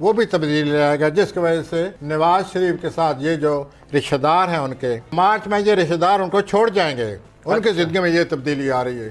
وہ بھی تبدیلی لائے گا, جس کی وجہ سے نواز شریف کے ساتھ یہ جو رشتہ دار ہیں ان کے مارچ میں یہ رشتہ دار ان کو چھوڑ جائیں گے. ان کی زندگی میں یہ تبدیلی آ رہی ہے.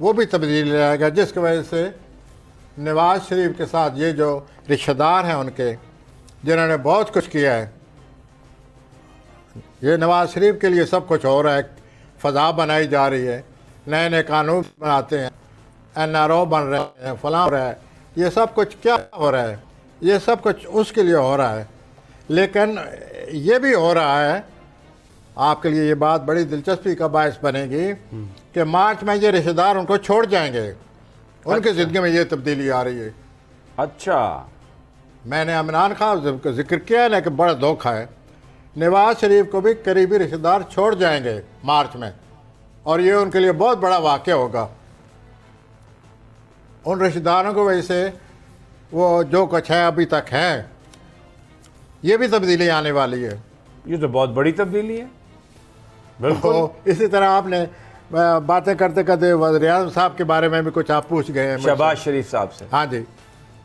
وہ بھی تبدیلی لائے گا, جس کی وجہ سے نواز شریف کے ساتھ یہ جو رشتہ دار ہیں ان کے جنہوں نے بہت کچھ کیا ہے, یہ نواز شریف کے لیے سب کچھ ہو رہا ہے. فضا بنائی جا رہی ہے, نئے نئے قانون بناتے ہیں, NRO بن رہے ہیں, فلاں ہو رہا ہے. یہ سب کچھ کیا ہو رہا ہے؟ یہ سب کچھ اس کے لیے ہو رہا ہے. لیکن یہ بھی ہو رہا ہے, آپ کے لیے یہ بات بڑی دلچسپی کا باعث بنے گی کہ مارچ میں یہ رشتہ دار ان کو چھوڑ جائیں گے. ان کی زندگی میں یہ تبدیلی آ رہی ہے. اچھا, میں نے عمران خان کا ذکر کیا ہے نا کہ بڑا دھوکہ ہے. نواز شریف کو بھی قریبی رشتہ دار چھوڑ جائیں گے مارچ میں, اور یہ ان کے لیے بہت بڑا واقعہ ہوگا. ان رشتہ داروں کی وجہ سے وہ جو کچھ ہے ابھی تک ہے, یہ بھی تبدیلی آنے والی ہے. یہ تو بہت بڑی تبدیلی ہے. بالکل. اسی طرح آپ نے باتیں کرتے کرتے وزیر اعظم صاحب کے بارے میں بھی کچھ آپ پوچھ گئے ہیں شہباز شریف صاحب سے. ہاں جی,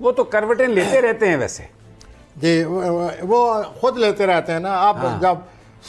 وہ تو کروٹیں لیتے رہتے ہیں ویسے. جی, وہ خود لیتے رہتے ہیں نا. آپ جب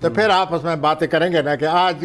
تو پھر آپ اس میں باتیں کریں گے نا کہ آج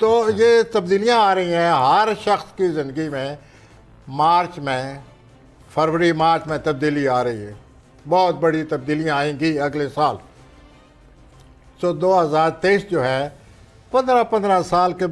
تو یہ تبدیلیاں آ رہی ہیں ہر شخص کی زندگی میں. مارچ میں, فروری مارچ میں تبدیلی آ رہی ہے. بہت بڑی تبدیلیاں آئیں گی اگلے سال. تو 2023 جو ہے 15 سال کے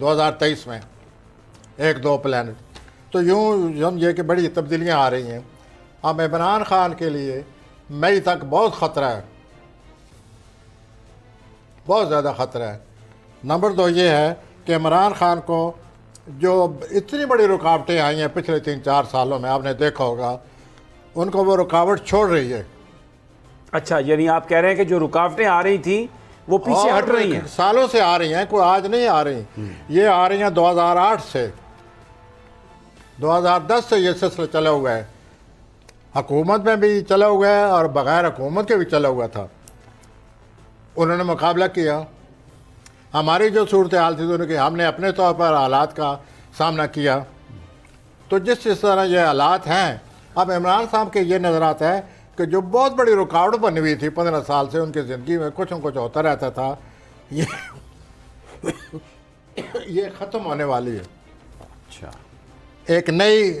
2023 میں ایک دو پلانٹ. تو یوں سمجھے کہ بڑی تبدیلیاں آ رہی ہیں. اب عمران خان کے لیے مئی تک بہت خطرہ ہے, بہت زیادہ خطرہ ہے. نمبر 2 یہ ہے کہ عمران خان کو جو اتنی بڑی رکاوٹیں آئی ہیں پچھلے 3-4 سالوں میں, آپ نے دیکھا ہوگا, ان کو وہ رکاوٹ چھوڑ رہی ہے. اچھا, یعنی آپ کہہ رہے ہیں کہ جو رکاوٹیں آ رہی تھیں وہ پیچھے ہٹ رہی ہیں. سالوں سے آ رہی ہیں, کوئی آج نہیں آ رہی. یہ آ رہی ہیں 2008 سے, 2010 سے یہ سلسلہ چلا ہوا ہے. حکومت میں بھی چلا ہوا ہے اور بغیر حکومت کے بھی چلا ہوا تھا. انہوں نے مقابلہ کیا. ہماری جو صورتحال تھی تو کہ ہم نے اپنے طور پر حالات کا سامنا کیا. تو جس طرح یہ حالات ہیں, اب عمران صاحب کے یہ نظر آتا ہے کہ جو بہت بڑی رکاوٹ بنی ہوئی تھی 15 سال سے ان کی زندگی میں, کچھ نہ کچھ ہوتا رہتا تھا, یہ ختم ہونے والی ہے. اچھا, ایک نئی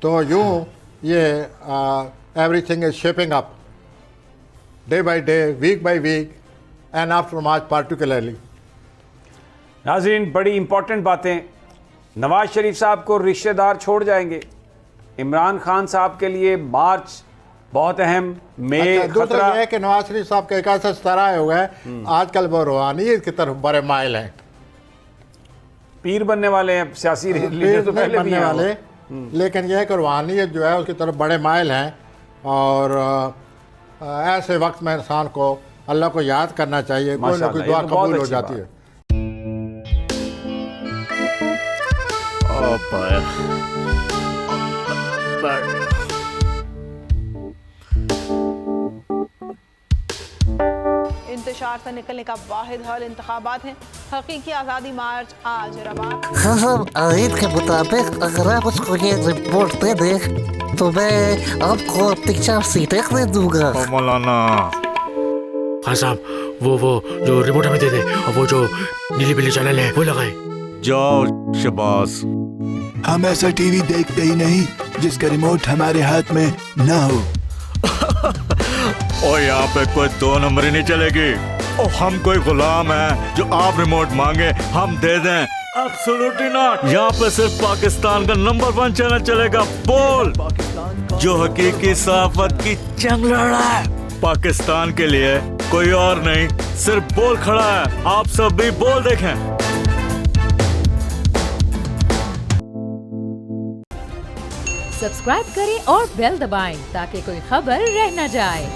تو یوں یہ everything is shaping up day by day, week by week, and after March particularly. ناظرین, بڑی امپورٹنٹ باتیں. نواز شریف صاحب کو رشتہ دار چھوڑ جائیں گے. عمران خان صاحب کے لیے مارچ بہت اہم. مئی دوسرا یہ ہے کہ نواز شریف صاحب کا ایک ایسا ستارہ ہوا ہے, آج کل وہ روحانیت کی طرف بڑے مائل ہیں. پیر بننے والے ہیں, سیاسی لیڈر تو پہلے بھی بننے والے, لیکن یہ ہے کہ روحانیت جو ہے اس کی طرف بڑے مائل ہیں. اور ایسے وقت میں انسان کو اللہ کو یاد کرنا چاہیے, کوئی نہ کوئی دعا قبول ہو جاتی ہے. انتشار سے نکلنے کا واحد حل انتخابات ہیں. حقیقی آزادی مارچ آج رواں. خاصم آئین کے مطابق اگر آپ اس کو یہ رپورٹ دے دیں تو میں آپ کو 3-4 سیٹیں دے دوں گا. مولانا خان صاحب وہ جو رپورٹ ہمیں دے دے, اور وہ جو نیلی پیلی چینل ہے وہ لگائے. جاؤ شباز. ہم ایسا ٹی وی دیکھتے ہی نہیں جس کا ریموٹ ہمارے ہاتھ میں نہ ہو. اور یہاں پہ کوئی 2 نمبر ہی نہیں چلے گی. اور ہم کوئی غلام ہیں جو آپ ریموٹ مانگے ہم دے دیں؟ Absolutely not. یہاں پہ صرف پاکستان کا نمبر 1 چینل چلے گا, بول, جو حقیقی صحافت کی جنگ لڑ رہا ہے. پاکستان کے لیے کوئی اور نہیں, صرف بول کھڑا ہے. آپ سب بھی بول دیکھیں. سبسکرائب کریں اور بیل دبائیں تاکہ کوئی خبر رہ نہ جائے.